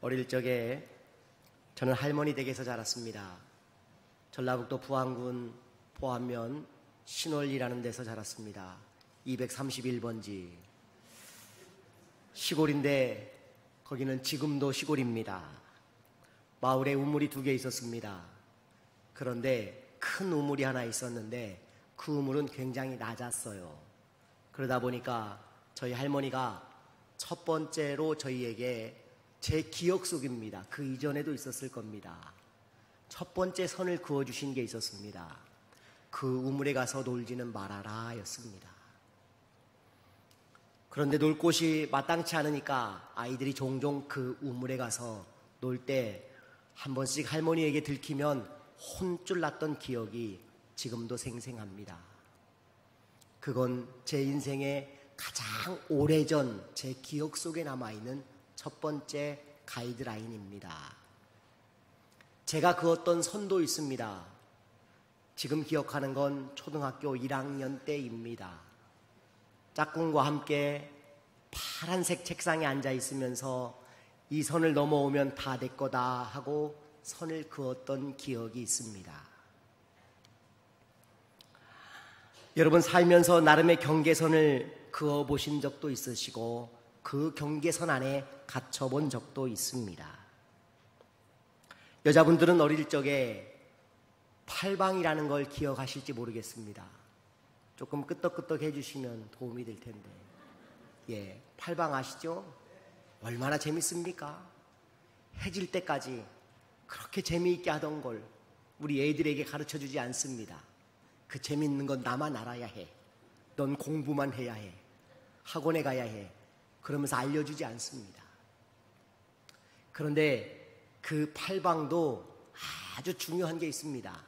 어릴 적에 저는 할머니 댁에서 자랐습니다. 전라북도 부안군 포안면 신월리라는 데서 자랐습니다. 231번지. 시골인데 거기는 지금도 시골입니다. 마을에 우물이 2개 있었습니다. 그런데 큰 우물이 하나 있었는데 그 우물은 굉장히 낮았어요. 그러다 보니까 저희 할머니가 첫 번째로 저희에게 제 기억 속입니다. 그 이전에도 있었을 겁니다. 첫 번째 선을 그어주신 게 있었습니다. 그 우물에 가서 놀지는 말아라 였습니다. 그런데 놀 곳이 마땅치 않으니까 아이들이 종종 그 우물에 가서 놀 때 한 번씩 할머니에게 들키면 혼쭐 났던 기억이 지금도 생생합니다. 그건 제 인생의 가장 오래전 제 기억 속에 남아있는 첫 번째 가이드라인입니다. 제가 그었던 선도 있습니다. 지금 기억하는 건 초등학교 1학년 때입니다. 짝꿍과 함께 파란색 책상에 앉아 있으면서 이 선을 넘어오면 다 내 거다 하고 선을 그었던 기억이 있습니다. 여러분 살면서 나름의 경계선을 그어보신 적도 있으시고 그 경계선 안에 갇혀본 적도 있습니다. 여자분들은 어릴 적에 팔방이라는 걸 기억하실지 모르겠습니다. 조금 끄떡끄떡 해주시면 도움이 될 텐데. 예, 팔방 아시죠? 얼마나 재밌습니까? 해질 때까지 그렇게 재미있게 하던 걸 우리 애들에게 가르쳐주지 않습니다. 그 재밌는 건 나만 알아야 해. 넌 공부만 해야 해. 학원에 가야 해. 그러면서 알려주지 않습니다. 그런데 그 팔방도 아주 중요한 게 있습니다.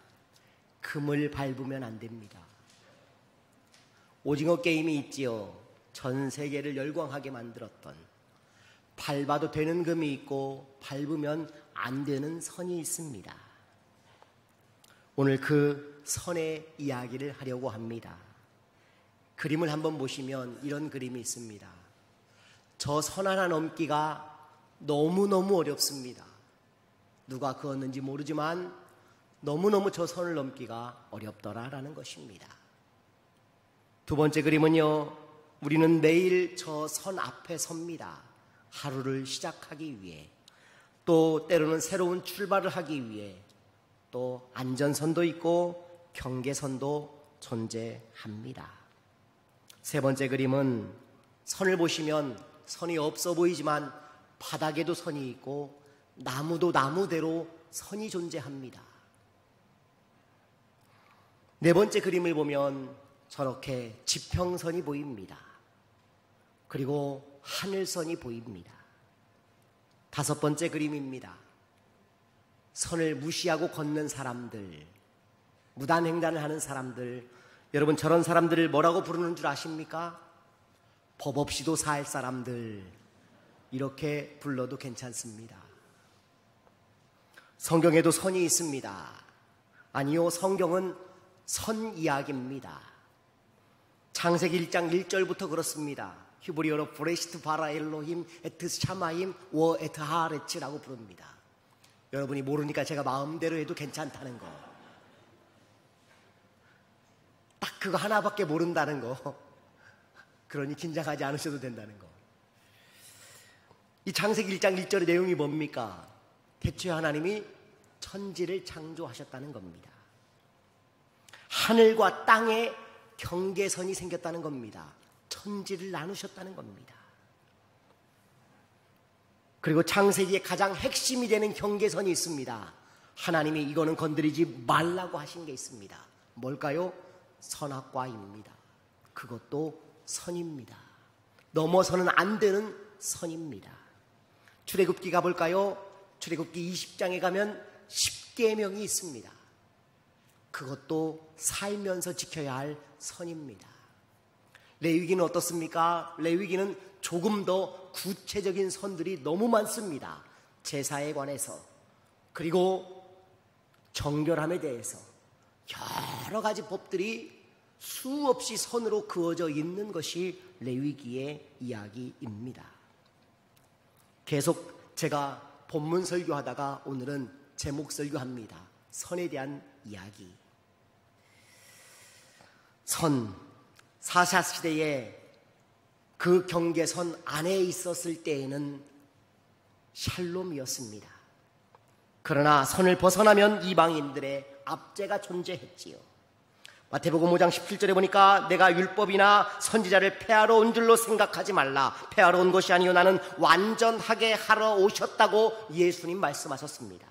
금을 밟으면 안 됩니다. 오징어 게임이 있지요. 전 세계를 열광하게 만들었던. 밟아도 되는 금이 있고 밟으면 안 되는 선이 있습니다. 오늘 그 선의 이야기를 하려고 합니다. 그림을 한번 보시면 이런 그림이 있습니다. 저 선 하나 넘기가 너무너무 어렵습니다. 누가 그었는지 모르지만 너무너무 저 선을 넘기가 어렵더라라는 것입니다. 두 번째 그림은요, 우리는 매일 저 선 앞에 섭니다. 하루를 시작하기 위해, 또 때로는 새로운 출발을 하기 위해, 또 안전선도 있고 경계선도 존재합니다. 세 번째 그림은 선을 보시면 선이 없어 보이지만 바닥에도 선이 있고 나무도 나무대로 선이 존재합니다. 네 번째 그림을 보면 저렇게 지평선이 보입니다. 그리고 하늘선이 보입니다. 다섯 번째 그림입니다. 선을 무시하고 걷는 사람들, 무단횡단을 하는 사람들, 여러분 저런 사람들을 뭐라고 부르는 줄 아십니까? 법 없이도 살 사람들, 이렇게 불러도 괜찮습니다. 성경에도 선이 있습니다. 아니요, 성경은 선 이야기입니다. 창세기 1장 1절부터 그렇습니다. 히브리어로 브레시트 바라 엘로힘 에트 샤마임 워 에트 하레츠라고 부릅니다. 여러분이 모르니까 제가 마음대로 해도 괜찮다는 거. 딱 그거 하나밖에 모른다는 거. 그러니 긴장하지 않으셔도 된다는 거. 이 창세기 1장 1절의 내용이 뭡니까? 태초에 하나님이 천지를 창조하셨다는 겁니다. 하늘과 땅의 경계선이 생겼다는 겁니다. 천지를 나누셨다는 겁니다. 그리고 창세기의 가장 핵심이 되는 경계선이 있습니다. 하나님이 이거는 건드리지 말라고 하신 게 있습니다. 뭘까요? 선악과입니다. 그것도 선입니다. 넘어서는 안 되는 선입니다. 출애굽기 가볼까요? 출애굽기 20장에 가면 10계명이 있습니다. 그것도 살면서 지켜야 할 선입니다. 레위기는 어떻습니까? 레위기는 조금 더 구체적인 선들이 너무 많습니다. 제사에 관해서, 그리고 정결함에 대해서 여러 가지 법들이 수없이 선으로 그어져 있는 것이 레위기의 이야기입니다. 계속 제가 본문 설교하다가 오늘은 제목 설교합니다. 선에 대한 이야기. 선, 사사 시대에 그 경계선 안에 있었을 때에는 샬롬이었습니다. 그러나 선을 벗어나면 이방인들의 압제가 존재했지요. 마태복음 5장 17절에 보니까 내가 율법이나 선지자를 폐하러 온 줄로 생각하지 말라. 폐하러 온 것이 아니요 나는 완전하게 하러 오셨다고 예수님 말씀하셨습니다.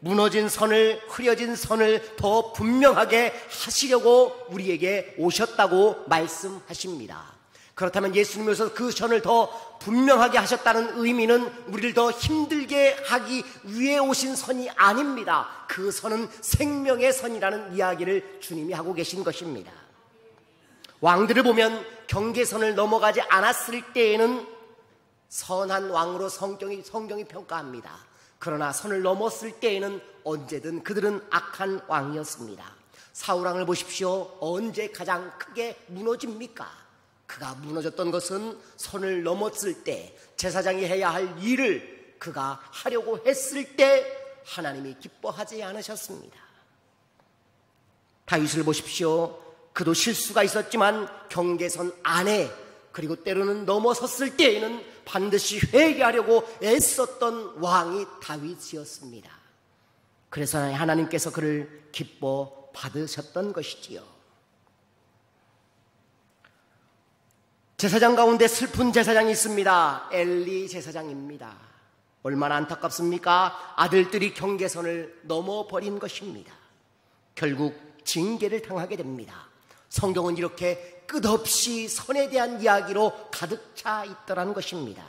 무너진 선을, 흐려진 선을 더 분명하게 하시려고 우리에게 오셨다고 말씀하십니다. 그렇다면 예수님께서 그 선을 더 분명하게 하셨다는 의미는 우리를 더 힘들게 하기 위해 오신 선이 아닙니다. 그 선은 생명의 선이라는 이야기를 주님이 하고 계신 것입니다. 왕들을 보면 경계선을 넘어가지 않았을 때에는 선한 왕으로 성경이 평가합니다. 그러나 선을 넘었을 때에는 언제든 그들은 악한 왕이었습니다. 사울왕을 보십시오. 언제 가장 크게 무너집니까? 그가 무너졌던 것은 선을 넘었을 때, 제사장이 해야 할 일을 그가 하려고 했을 때 하나님이 기뻐하지 않으셨습니다. 다윗을 보십시오. 그도 실수가 있었지만 경계선 안에, 그리고 때로는 넘어섰을 때에는 반드시 회개하려고 애썼던 왕이 다윗이었습니다. 그래서 하나님께서 그를 기뻐 받으셨던 것이지요. 제사장 가운데 슬픈 제사장이 있습니다. 엘리 제사장입니다. 얼마나 안타깝습니까? 아들들이 경계선을 넘어버린 것입니다. 결국 징계를 당하게 됩니다. 성경은 이렇게 끝없이 선에 대한 이야기로 가득 차 있더라는 것입니다.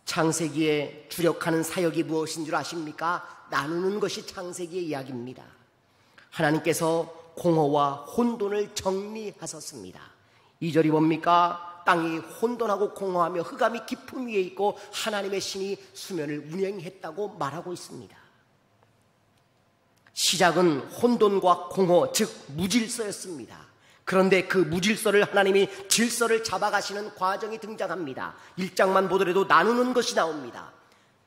창세기에 주력하는 사역이 무엇인 줄 아십니까? 나누는 것이 창세기의 이야기입니다. 하나님께서 공허와 혼돈을 정리하셨습니다. 2절이 뭡니까? 땅이 혼돈하고 공허하며 흑암이 깊음 위에 있고 하나님의 신이 수면을 운행했다고 말하고 있습니다. 시작은 혼돈과 공허, 즉 무질서였습니다. 그런데 그 무질서를 하나님이 질서를 잡아가시는 과정이 등장합니다. 1장만 보더라도 나누는 것이 나옵니다.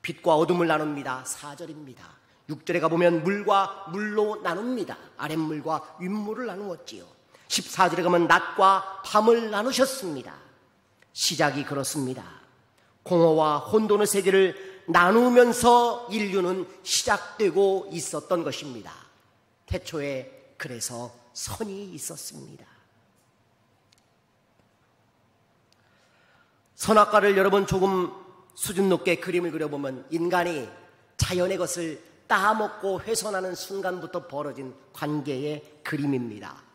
빛과 어둠을 나눕니다. 4절입니다. 6절에 가보면 물과 물로 나눕니다. 아랫물과 윗물을 나누었지요. 14절에 가면 낮과 밤을 나누셨습니다. 시작이 그렇습니다. 공허와 혼돈의 세계를 나누면서 인류는 시작되고 있었던 것입니다. 태초에 그래서 선이 있었습니다. 선악과를 여러분 조금 수준 높게 그림을 그려보면 인간이 자연의 것을 따먹고 훼손하는 순간부터 벌어진 관계의 그림입니다.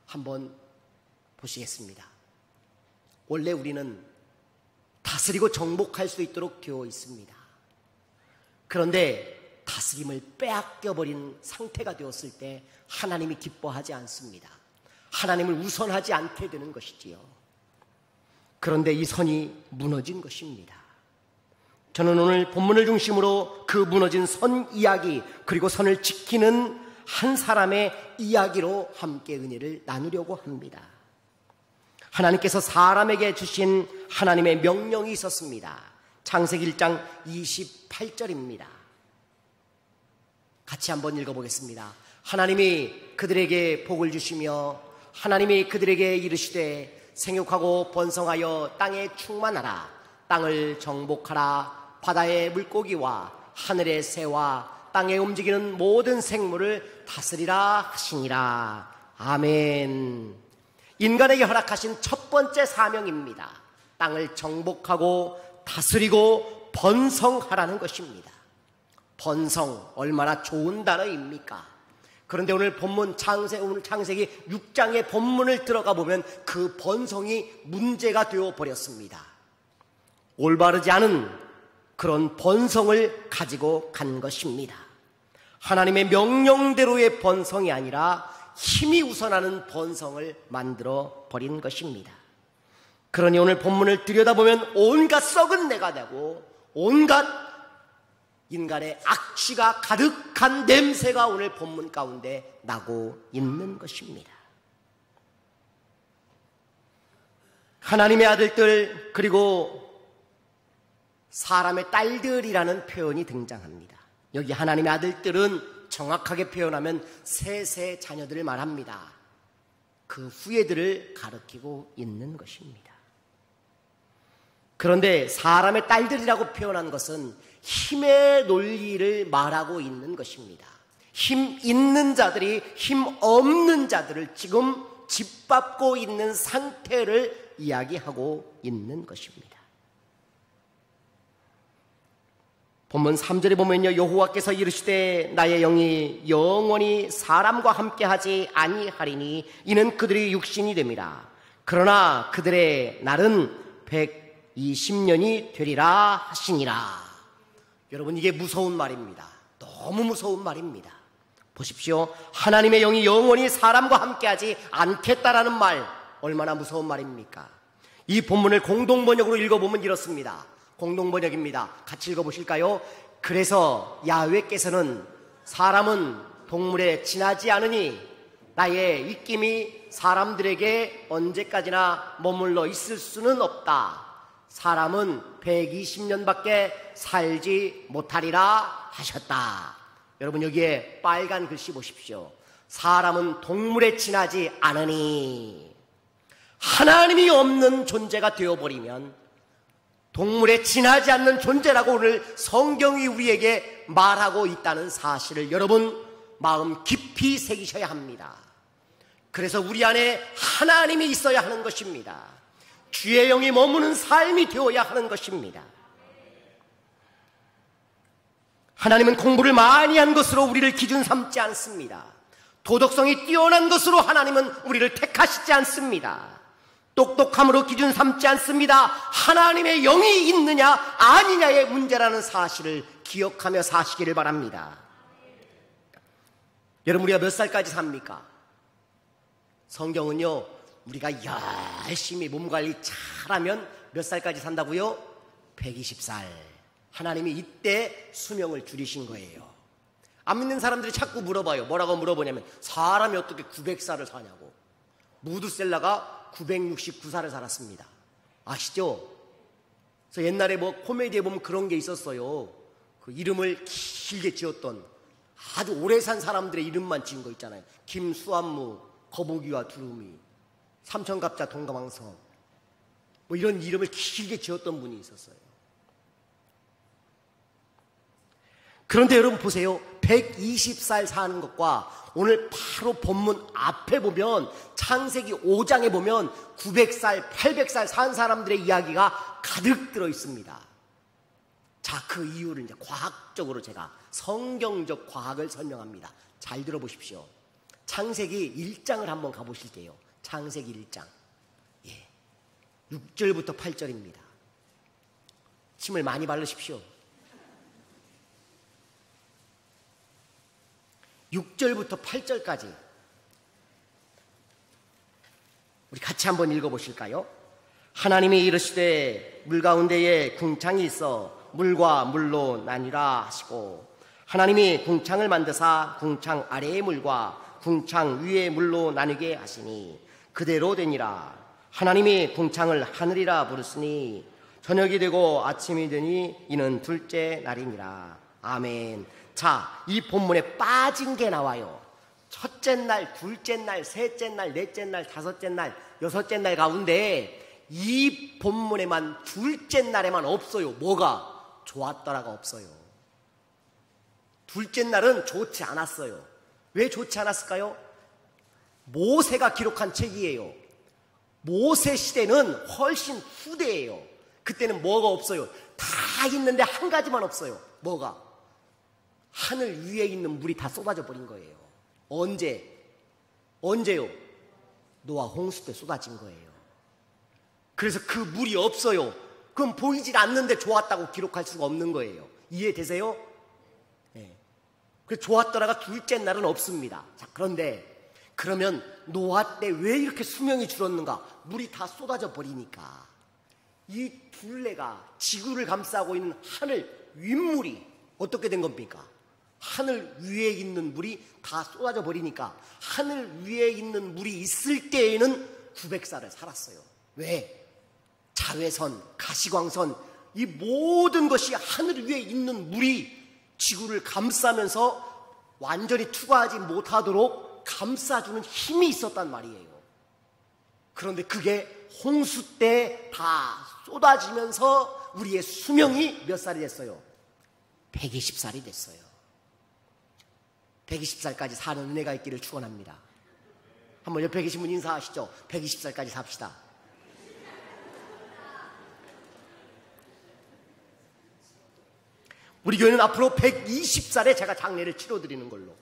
한번 보시겠습니다. 원래 우리는 다스리고 정복할 수 있도록 되어 있습니다. 그런데 다스림을 빼앗겨버린 상태가 되었을 때 하나님이 기뻐하지 않습니다. 하나님을 우선하지 않게 되는 것이지요. 그런데 이 선이 무너진 것입니다. 저는 오늘 본문을 중심으로 그 무너진 선 이야기, 그리고 선을 지키는 한 사람의 이야기로 함께 은혜를 나누려고 합니다. 하나님께서 사람에게 주신 하나님의 명령이 있었습니다. 창세기 1장 28절입니다. 같이 한번 읽어보겠습니다. 하나님이 그들에게 복을 주시며 하나님이 그들에게 이르시되 생육하고 번성하여 땅에 충만하라. 땅을 정복하라. 바다의 물고기와 하늘의 새와 땅에 움직이는 모든 생물을 다스리라 하시니라. 아멘. 인간에게 허락하신 첫 번째 사명입니다. 땅을 정복하고 다스리고 번성하라는 것입니다. 번성, 얼마나 좋은 단어입니까? 그런데 오늘 창세기 6장의 본문을 들어가 보면 그 번성이 문제가 되어 버렸습니다. 올바르지 않은 그런 번성을 가지고 간 것입니다. 하나님의 명령대로의 번성이 아니라 힘이 우선하는 번성을 만들어 버린 것입니다. 그러니 오늘 본문을 들여다보면 온갖 썩은 내가 되고 온갖 인간의 악취가 가득한 냄새가 오늘 본문 가운데 나고 있는 것입니다. 하나님의 아들들, 그리고 사람의 딸들이라는 표현이 등장합니다. 여기 하나님의 아들들은 정확하게 표현하면 셋의 자녀들을 말합니다. 그 후예들을 가리키고 있는 것입니다. 그런데 사람의 딸들이라고 표현한 것은 힘의 논리를 말하고 있는 것입니다. 힘 있는 자들이 힘 없는 자들을 지금 짓밟고 있는 상태를 이야기하고 있는 것입니다. 본문 3절에 보면요, 여호와께서 이르시되 나의 영이 영원히 사람과 함께하지 아니하리니 이는 그들이 육신이 됨이라. 그러나 그들의 날은 120년이 되리라 하시니라. 여러분, 이게 무서운 말입니다. 너무 무서운 말입니다. 보십시오. 하나님의 영이 영원히 사람과 함께하지 않겠다라는 말, 얼마나 무서운 말입니까? 이 본문을 공동번역으로 읽어보면 이렇습니다. 공동번역입니다. 같이 읽어보실까요? 그래서 야훼께서는 사람은 동물에 지나지 않으니 나의 입김이 사람들에게 언제까지나 머물러 있을 수는 없다. 사람은 120년밖에 살지 못하리라 하셨다. 여러분, 여기에 빨간 글씨 보십시오. 사람은 동물에 지나지 않으니, 하나님이 없는 존재가 되어버리면 동물에 지나지 않는 존재라고 오늘 성경이 우리에게 말하고 있다는 사실을 여러분 마음 깊이 새기셔야 합니다. 그래서 우리 안에 하나님이 있어야 하는 것입니다. 주의 영이 머무는 삶이 되어야 하는 것입니다. 하나님은 공부를 많이 한 것으로 우리를 기준 삼지 않습니다. 도덕성이 뛰어난 것으로 하나님은 우리를 택하시지 않습니다. 똑똑함으로 기준 삼지 않습니다. 하나님의 영이 있느냐 아니냐의 문제라는 사실을 기억하며 사시기를 바랍니다. 여러분, 우리가 몇 살까지 삽니까? 성경은요, 우리가 열심히 몸 관리 잘하면 몇 살까지 산다고요? 120살. 하나님이 이때 수명을 줄이신 거예요. 안 믿는 사람들이 자꾸 물어봐요. 뭐라고 물어보냐면, 사람이 어떻게 900살을 사냐고. 무드셀라가 969살을 살았습니다. 아시죠? 그래서 옛날에 뭐 코미디에 보면 그런 게 있었어요. 그 이름을 길게 지었던, 아주 오래 산 사람들의 이름만 지은 거 있잖아요. 김수한무, 거북이와 두루미, 삼천갑자 동가망성, 뭐 이런 이름을 길게 지었던 분이 있었어요. 그런데 여러분 보세요. 120살 사는 것과 오늘 바로 본문 앞에 보면, 창세기 5장에 보면 900살, 800살 산 사람들의 이야기가 가득 들어 있습니다. 자, 그 이유를 이제 과학적으로 제가 성경적 과학을 설명합니다. 잘 들어보십시오. 창세기 1장을 한번 가보실게요. 창세기 1장. 6절부터 8절입니다. 침을 많이 바르십시오. 6절부터 8절까지 우리 같이 한번 읽어보실까요? 하나님이 이르시되 물 가운데에 궁창이 있어 물과 물로 나뉘라 하시고, 하나님이 궁창을 만드사 궁창 아래의 물과 궁창 위의 물로 나뉘게 하시니 그대로 되니라. 하나님이 궁창을 하늘이라 부르시니 저녁이 되고 아침이 되니 이는 둘째 날이니라. 아멘. 자, 이 본문에 빠진 게 나와요. 첫째 날, 둘째 날, 셋째 날, 넷째 날, 다섯째 날, 여섯째 날 가운데 이 본문에만 둘째 날에만 없어요. 뭐가? 좋았더라가 없어요. 둘째 날은 좋지 않았어요. 왜 좋지 않았을까요? 모세가 기록한 책이에요. 모세 시대는 훨씬 후대예요. 그때는 뭐가 없어요? 다 있는데 한 가지만 없어요. 뭐가? 하늘 위에 있는 물이 다 쏟아져 버린 거예요. 언제요? 노아 홍수 때 쏟아진 거예요. 그래서 그 물이 없어요. 그럼 보이질 않는데 좋았다고 기록할 수가 없는 거예요. 이해되세요? 네. 그래서 좋았더라가 둘째 날은 없습니다. 자, 그런데 그러면 노아 때 왜 이렇게 수명이 줄었는가? 물이 다 쏟아져 버리니까 이 둘레가 지구를 감싸고 있는 하늘 윗물이 어떻게 된 겁니까? 하늘 위에 있는 물이 다 쏟아져 버리니까 하늘 위에 있는 물이 있을 때에는 900살을 살았어요. 왜? 자외선, 가시광선, 이 모든 것이 하늘 위에 있는 물이 지구를 감싸면서 완전히 투과하지 못하도록 감싸주는 힘이 있었단 말이에요. 그런데 그게 홍수 때 다 쏟아지면서 우리의 수명이 몇 살이 됐어요? 120살이 됐어요. 120살까지 사는 은혜가 있기를 축원합니다. 한번 옆에 계신 분 인사하시죠. 120살까지 삽시다. 우리 교회는 앞으로 120살에 제가 장례를 치러드리는 걸로.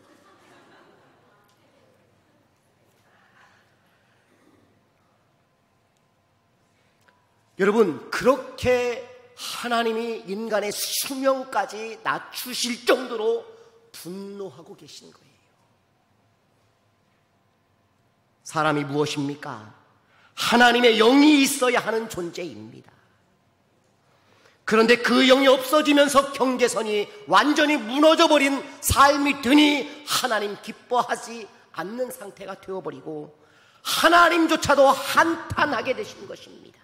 여러분, 그렇게 하나님이 인간의 수명까지 낮추실 정도로 분노하고 계신 거예요. 사람이 무엇입니까? 하나님의 영이 있어야 하는 존재입니다. 그런데 그 영이 없어지면서 경계선이 완전히 무너져버린 삶이 드니 하나님 기뻐하지 않는 상태가 되어버리고 하나님조차도 한탄하게 되신 것입니다.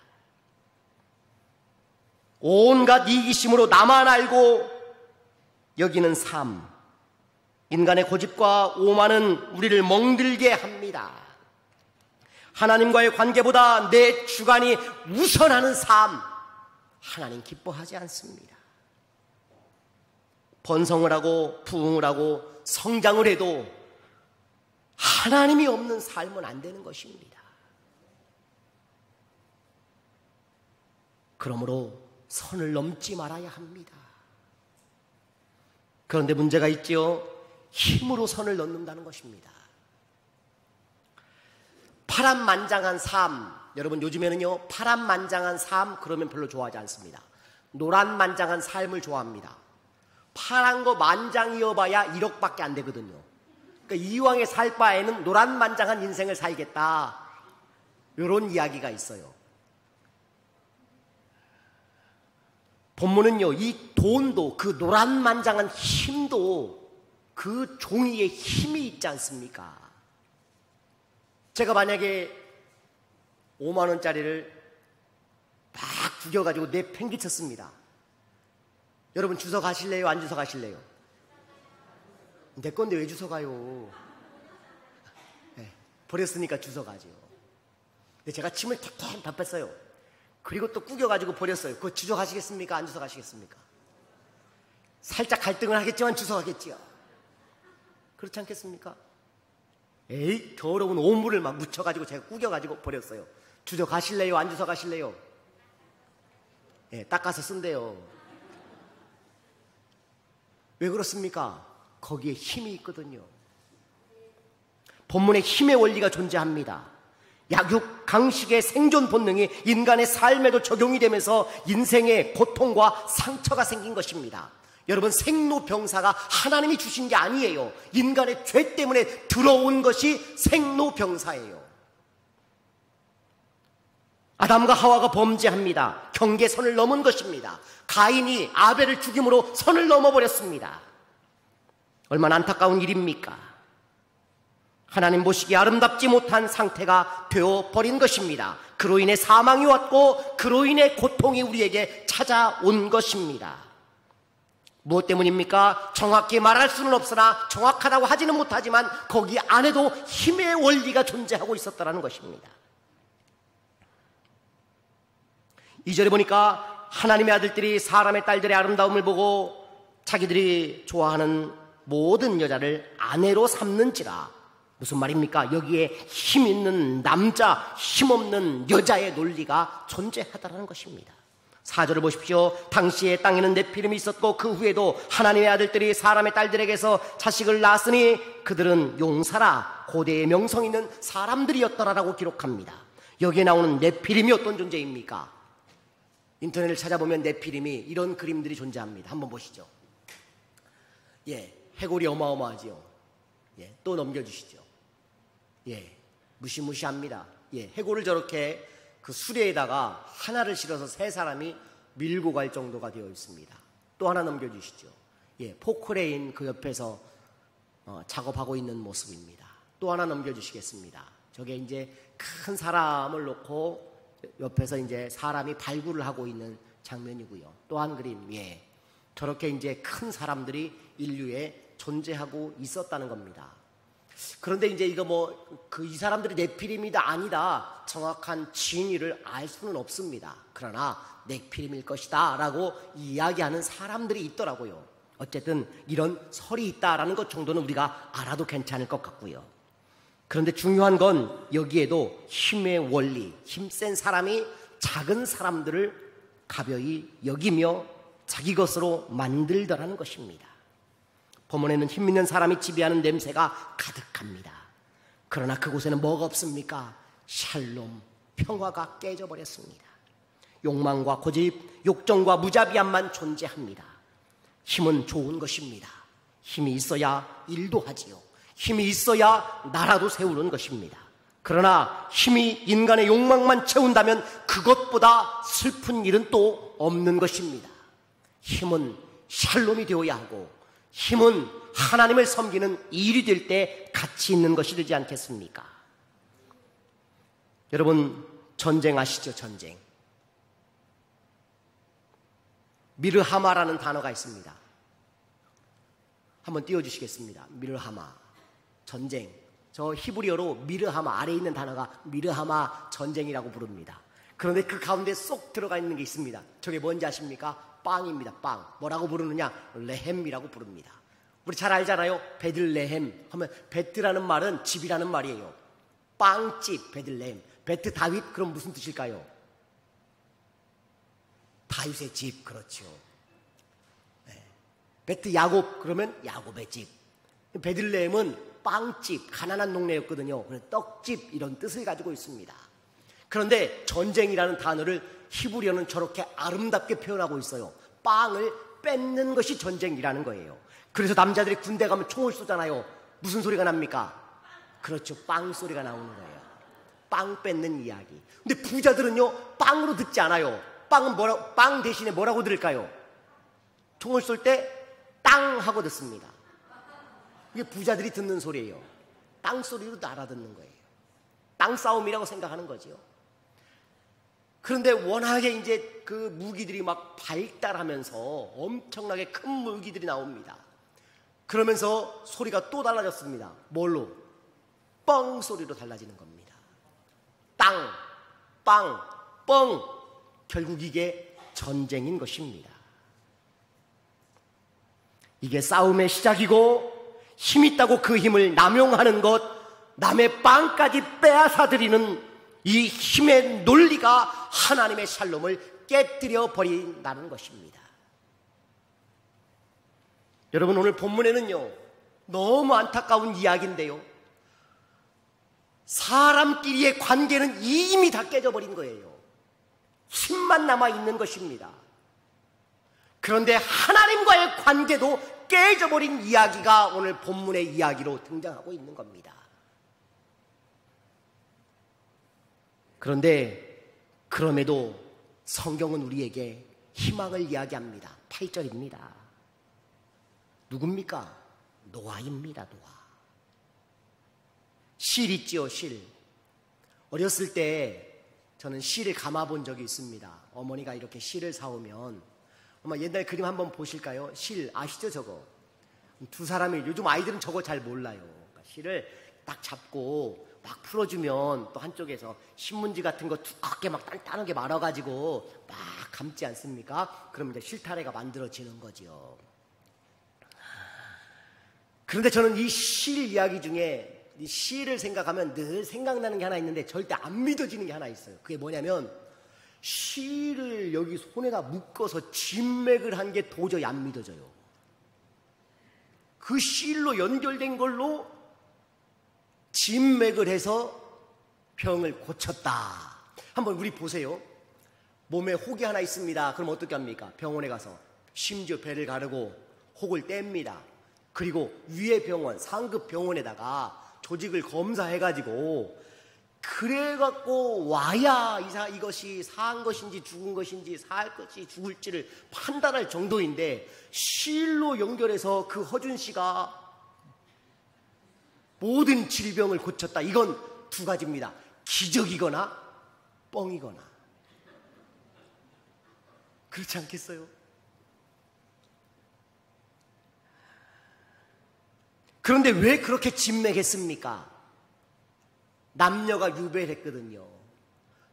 온갖 이기심으로 나만 알고 여기는 삶, 인간의 고집과 오만은 우리를 멍들게 합니다. 하나님과의 관계보다 내 주관이 우선하는 삶, 하나님 기뻐하지 않습니다. 번성을 하고 부흥을 하고 성장을 해도 하나님이 없는 삶은 안 되는 것입니다. 그러므로 선을 넘지 말아야 합니다. 그런데 문제가 있죠. 힘으로 선을 넘는다는 것입니다. 파란만장한 삶, 여러분 요즘에는요 파란만장한 삶 그러면 별로 좋아하지 않습니다. 노란만장한 삶을 좋아합니다. 파란 거 만장이어봐야 1억밖에 안 되거든요. 그러니까 이왕에 살 바에는 노란만장한 인생을 살겠다, 이런 이야기가 있어요. 본문은요, 이 돈도, 그 노란만장한 힘도 그 종이에 힘이 있지 않습니까? 제가 만약에 5만 원짜리를 막 구겨가지고 내팽개쳤습니다. 여러분 주워 가실래요? 안 주워 가실래요? 내 건데 왜 주워 가요? 네, 버렸으니까 주워 가죠. 근데 제가 침을 탁탁 뱉었어요. 그리고 또 구겨가지고 버렸어요. 그거 주워 가시겠습니까? 안 주워 가시겠습니까? 살짝 갈등을 하겠지만 주워 가겠지요. 그렇지 않겠습니까? 에이, 더러운 오물을 막 묻혀가지고 제가 구겨가지고 버렸어요. 주워 가실래요? 안 주워 가실래요? 예, 닦아서 쓴대요. 왜 그렇습니까? 거기에 힘이 있거든요. 본문에 힘의 원리가 존재합니다. 약육, 강식의 생존 본능이 인간의 삶에도 적용이 되면서 인생의 고통과 상처가 생긴 것입니다. 여러분, 생로병사가 하나님이 주신 게 아니에요. 인간의 죄 때문에 들어온 것이 생로병사예요. 아담과 하와가 범죄합니다. 경계선을 넘은 것입니다. 가인이 아벨을 죽임으로 선을 넘어버렸습니다. 얼마나 안타까운 일입니까? 하나님 보시기에 아름답지 못한 상태가 되어버린 것입니다. 그로 인해 사망이 왔고 그로 인해 고통이 우리에게 찾아온 것입니다. 무엇 때문입니까? 정확히 말할 수는 없으나 정확하다고 하지는 못하지만 거기 안에도 힘의 원리가 존재하고 있었다는 것입니다. 2절에 보니까 하나님의 아들들이 사람의 딸들의 아름다움을 보고 자기들이 좋아하는 모든 여자를 아내로 삼는지라. 무슨 말입니까? 여기에 힘 있는 남자, 힘없는 여자의 논리가 존재하다는 것입니다. 4절을 보십시오. 당시에 땅에는 네피림이 있었고 그 후에도 하나님의 아들들이 사람의 딸들에게서 자식을 낳았으니 그들은 용사라 고대의 명성 있는 사람들이었더라라고 기록합니다. 여기에 나오는 네피림이 어떤 존재입니까? 인터넷을 찾아보면 네피림이 이런 그림들이 존재합니다. 한번 보시죠. 예, 해골이 어마어마하지요. 예, 또 넘겨주시죠. 예, 무시무시합니다. 예, 해골을 저렇게 그 수레에다가 하나를 실어서 세 사람이 밀고 갈 정도가 되어 있습니다. 또 하나 넘겨주시죠. 예, 포크레인 그 옆에서 작업하고 있는 모습입니다. 또 하나 넘겨주시겠습니다. 저게 이제 큰 사람을 놓고 옆에서 이제 사람이 발굴을 하고 있는 장면이고요. 또 한 그림, 저렇게 이제 큰 사람들이 인류에 존재하고 있었다는 겁니다. 그런데 이제 이거 이 사람들이 네피림이다 아니다 정확한 진위를 알 수는 없습니다. 그러나 네피림일 것이다 라고 이야기하는 사람들이 있더라고요. 어쨌든 이런 설이 있다라는 것 정도는 우리가 알아도 괜찮을 것 같고요. 그런데 중요한 건 여기에도 힘의 원리, 힘센 사람이 작은 사람들을 가벼이 여기며 자기 것으로 만들더라는 것입니다. 본문에는 힘 있는 사람이 지배하는 냄새가 가득합니다. 그러나 그곳에는 뭐가 없습니까? 샬롬, 평화가 깨져버렸습니다. 욕망과 고집, 욕정과 무자비함만 존재합니다. 힘은 좋은 것입니다. 힘이 있어야 일도 하지요. 힘이 있어야 나라도 세우는 것입니다. 그러나 힘이 인간의 욕망만 채운다면 그것보다 슬픈 일은 또 없는 것입니다. 힘은 샬롬이 되어야 하고 힘은 하나님을 섬기는 일이 될 때 가치 있는 것이 되지 않겠습니까? 여러분, 전쟁 아시죠? 전쟁. 미르하마라는 단어가 있습니다. 한번 띄워주시겠습니다. 미르하마, 전쟁. 저 히브리어로 미르하마, 아래에 있는 단어가 미르하마 전쟁이라고 부릅니다. 그런데 그 가운데 쏙 들어가 있는 게 있습니다. 저게 뭔지 아십니까? 빵입니다. 빵. 뭐라고 부르느냐? 레헴이라고 부릅니다. 우리 잘 알잖아요. 베들레헴 하면 베트라는 말은 집이라는 말이에요. 빵집 베들레헴. 베트 다윗, 그럼 무슨 뜻일까요? 다윗의 집. 그렇죠. 베트 야곱, 그러면 야곱의 집. 베들레헴은 빵집, 가난한 동네였거든요. 떡집, 이런 뜻을 가지고 있습니다. 그런데 전쟁이라는 단어를 히브리어는 저렇게 아름답게 표현하고 있어요. 빵을 뺏는 것이 전쟁이라는 거예요. 그래서 남자들이 군대 가면 총을 쏘잖아요. 무슨 소리가 납니까? 그렇죠. 빵 소리가 나오는 거예요. 빵 뺏는 이야기. 근데 부자들은요, 빵으로 듣지 않아요. 빵 대신에 뭐라고 들을까요? 총을 쏠 때 땅 하고 듣습니다. 이게 부자들이 듣는 소리예요. 땅 소리로 알아듣는 거예요. 땅 싸움이라고 생각하는 거죠. 그런데 워낙에 이제 그 무기들이 막 발달하면서 엄청나게 큰 무기들이 나옵니다. 그러면서 소리가 또 달라졌습니다. 뭘로? 뻥 소리로 달라지는 겁니다. 땅, 빵, 뻥. 결국 이게 전쟁인 것입니다. 이게 싸움의 시작이고 힘있다고 그 힘을 남용하는 것, 남의 빵까지 빼앗아들이는 이 힘의 논리가 하나님의 샬롬을 깨뜨려 버린다는 것입니다. 여러분, 오늘 본문에는요, 너무 안타까운 이야기인데요, 사람끼리의 관계는 이미 다 깨져버린 거예요. 힘만 남아있는 것입니다. 그런데 하나님과의 관계도 깨져버린 이야기가 오늘 본문의 이야기로 등장하고 있는 겁니다. 그런데 그럼에도 성경은 우리에게 희망을 이야기합니다. 8절입니다. 누굽니까? 노아입니다. 노아. 실 있지요, 실. 어렸을 때 저는 실을 감아본 적이 있습니다. 어머니가 이렇게 실을 사오면, 엄마 옛날 그림 한번 보실까요? 실 아시죠, 저거? 두 사람이, 요즘 아이들은 저거 잘 몰라요. 그러니까 실을 딱 잡고 막 풀어주면 또 한쪽에서 신문지 같은 거 두껍게 막 단단하게 말아가지고 막 감지 않습니까? 그럼 이제 실타래가 만들어지는 거죠. 그런데 저는 이 실 이야기 중에 이 실을 생각하면 늘 생각나는 게 하나 있는데 절대 안 믿어지는 게 하나 있어요. 그게 뭐냐면, 실을 여기 손에다 묶어서 진맥을 한 게 도저히 안 믿어져요. 그 실로 연결된 걸로 진맥을 해서 병을 고쳤다. 한번 우리 보세요. 몸에 혹이 하나 있습니다. 그럼 어떻게 합니까? 병원에 가서 심지어 배를 가르고 혹을 뗍니다. 그리고 위에 병원, 상급 병원에다가 조직을 검사해가지고 그래갖고 와야 이것이 사한 것인지 죽은 것인지 살 것이 죽을지를 판단할 정도인데, 실로 연결해서 그 허준 씨가 모든 질병을 고쳤다. 이건 두 가지입니다. 기적이거나 뻥이거나. 그렇지 않겠어요? 그런데 왜 그렇게 진맥했습니까? 남녀가 유별했거든요.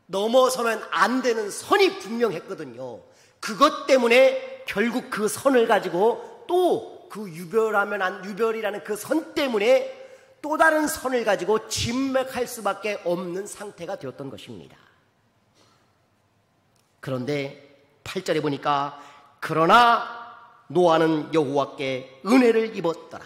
넘어서면 안 되는 선이 분명했거든요. 그것 때문에 결국 그 선을 가지고 또 그 유별이라는 그 선 때문에 또 다른 선을 가지고 진맥할 수밖에 없는 상태가 되었던 것입니다. 그런데 8절에 보니까 그러나 노아는 여호와께 은혜를 입었더라.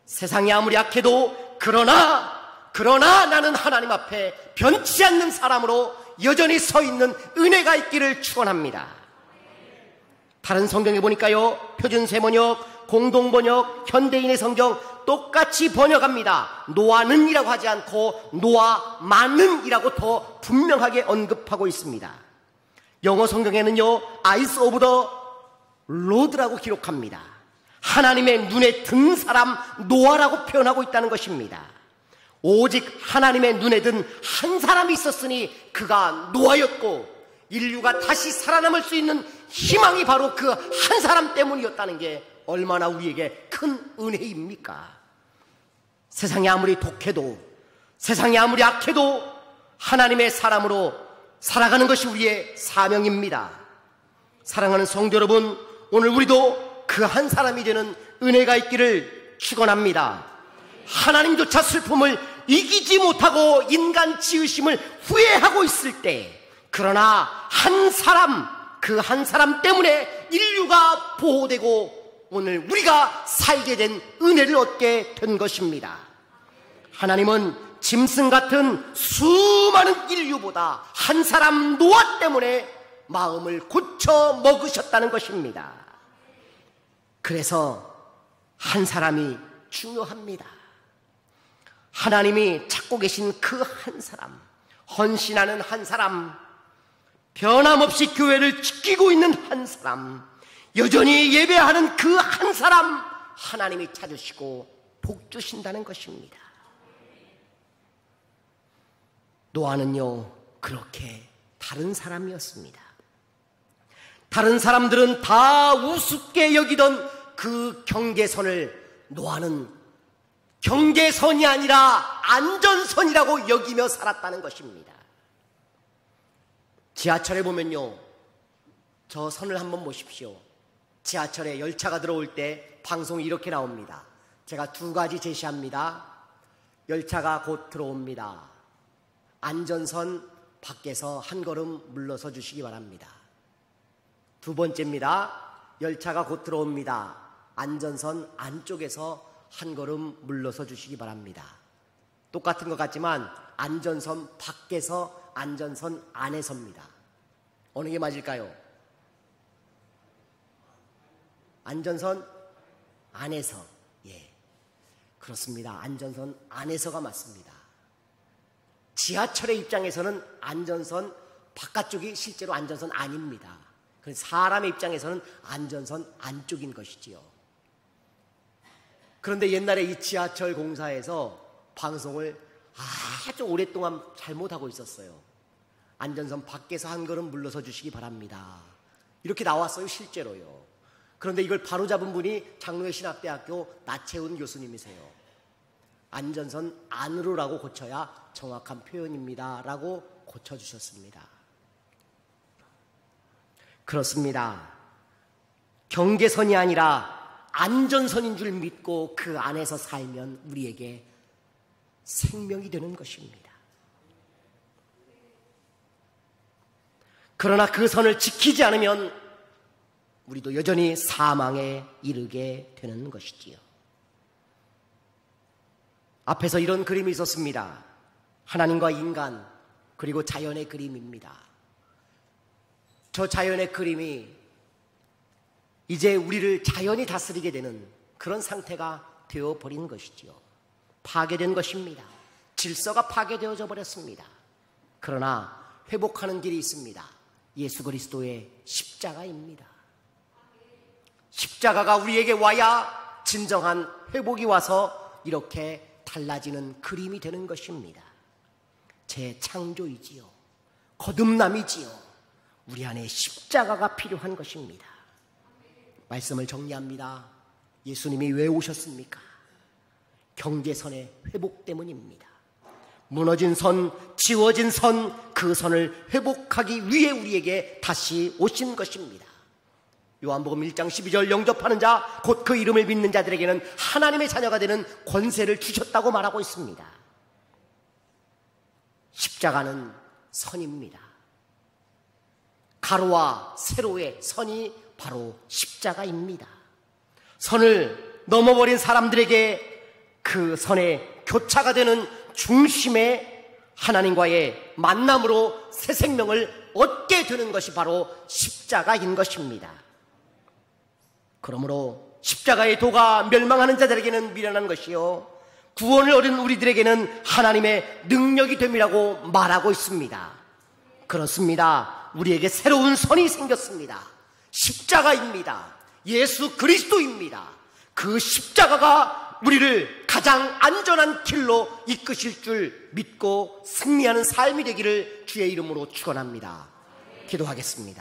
세상이 아무리 악해도 그러나 나는 하나님 앞에 변치 않는 사람으로 여전히 서 있는 은혜가 있기를 축원합니다. 다른 성경에 보니까요, 표준세번역, 공동번역, 현대인의 성경 똑같이 번역합니다. 노아는이라고 하지 않고 노아만은이라고 더 분명하게 언급하고 있습니다. 영어 성경에는요, eyes of the Lord라고 기록합니다. 하나님의 눈에 든 사람 노아라고 표현하고 있다는 것입니다. 오직 하나님의 눈에 든 한 사람이 있었으니 그가 노아였고, 인류가 다시 살아남을 수 있는 희망이 바로 그 한 사람 때문이었다는 게 얼마나 우리에게 큰 은혜입니까? 세상이 아무리 독해도, 세상이 아무리 악해도 하나님의 사람으로 살아가는 것이 우리의 사명입니다. 사랑하는 성도 여러분, 오늘 우리도 그 한 사람이 되는 은혜가 있기를 축원합니다. 하나님조차 슬픔을 이기지 못하고 인간 지으심을 후회하고 있을 때, 그러나 한 사람, 그 한 사람 때문에 인류가 보호되고 오늘 우리가 살게 된 은혜를 얻게 된 것입니다. 하나님은 짐승 같은 수많은 인류보다 한 사람 노아 때문에 마음을 고쳐 먹으셨다는 것입니다. 그래서 한 사람이 중요합니다. 하나님이 찾고 계신 그 한 사람, 헌신하는 한 사람, 변함없이 교회를 지키고 있는 한 사람, 여전히 예배하는 그 한 사람, 하나님이 찾으시고 복 주신다는 것입니다. 노아는요, 그렇게 다른 사람이었습니다. 다른 사람들은 다 우습게 여기던 그 경계선을 노아는 경계선이 아니라 안전선이라고 여기며 살았다는 것입니다. 지하철에 보면요, 저 선을 한번 보십시오. 지하철에 열차가 들어올 때 방송이 이렇게 나옵니다. 제가 두 가지 제시합니다. 열차가 곧 들어옵니다. 안전선 밖에서 한 걸음 물러서 주시기 바랍니다. 두 번째입니다. 열차가 곧 들어옵니다. 안전선 안쪽에서 한 걸음 물러서 주시기 바랍니다. 똑같은 것 같지만 안전선 밖에서 안전선 안에서입니다. 어느 게 맞을까요? 안전선 안에서. 예, 그렇습니다. 안전선 안에서가 맞습니다. 지하철의 입장에서는 안전선 바깥쪽이 실제로 안전선 아닙니다. 그래서 사람의 입장에서는 안전선 안쪽인 것이지요. 그런데 옛날에 이 지하철 공사에서 방송을 아주 오랫동안 잘못하고 있었어요. 안전선 밖에서 한 걸음 물러서 주시기 바랍니다. 이렇게 나왔어요, 실제로요. 그런데 이걸 바로잡은 분이 장로회 신학대학교 나채훈 교수님이세요. 안전선 안으로라고 고쳐야 정확한 표현입니다 라고 고쳐주셨습니다. 그렇습니다. 경계선이 아니라 안전선인 줄 믿고 그 안에서 살면 우리에게 생명이 되는 것입니다. 그러나 그 선을 지키지 않으면 우리도 여전히 사망에 이르게 되는 것이지요. 앞에서 이런 그림이 있었습니다. 하나님과 인간, 그리고 자연의 그림입니다. 저 자연의 그림이 이제 우리를 자연이 다스리게 되는 그런 상태가 되어버린 것이지요. 파괴된 것입니다. 질서가 파괴되어져 버렸습니다. 그러나 회복하는 길이 있습니다. 예수 그리스도의 십자가입니다. 십자가가 우리에게 와야 진정한 회복이 와서 이렇게 달라지는 그림이 되는 것입니다. 재창조이지요. 거듭남이지요. 우리 안에 십자가가 필요한 것입니다. 말씀을 정리합니다. 예수님이 왜 오셨습니까? 경계선의 회복 때문입니다. 무너진 선, 지워진 선, 그 선을 회복하기 위해 우리에게 다시 오신 것입니다. 요한복음 1장 12절 영접하는 자, 곧 그 이름을 믿는 자들에게는 하나님의 자녀가 되는 권세를 주셨다고 말하고 있습니다. 십자가는 선입니다. 가로와 세로의 선이 바로 십자가입니다. 선을 넘어버린 사람들에게 그 선의 교차가 되는 중심의 하나님과의 만남으로 새 생명을 얻게 되는 것이 바로 십자가인 것입니다. 그러므로 십자가의 도가 멸망하는 자들에게는 미련한 것이요 구원을 얻은 우리들에게는 하나님의 능력이 됨이라고 말하고 있습니다. 그렇습니다. 우리에게 새로운 선이 생겼습니다. 십자가입니다. 예수 그리스도입니다. 그 십자가가 우리를 가장 안전한 길로 이끄실 줄 믿고 승리하는 삶이 되기를 주의 이름으로 축원합니다. 기도하겠습니다.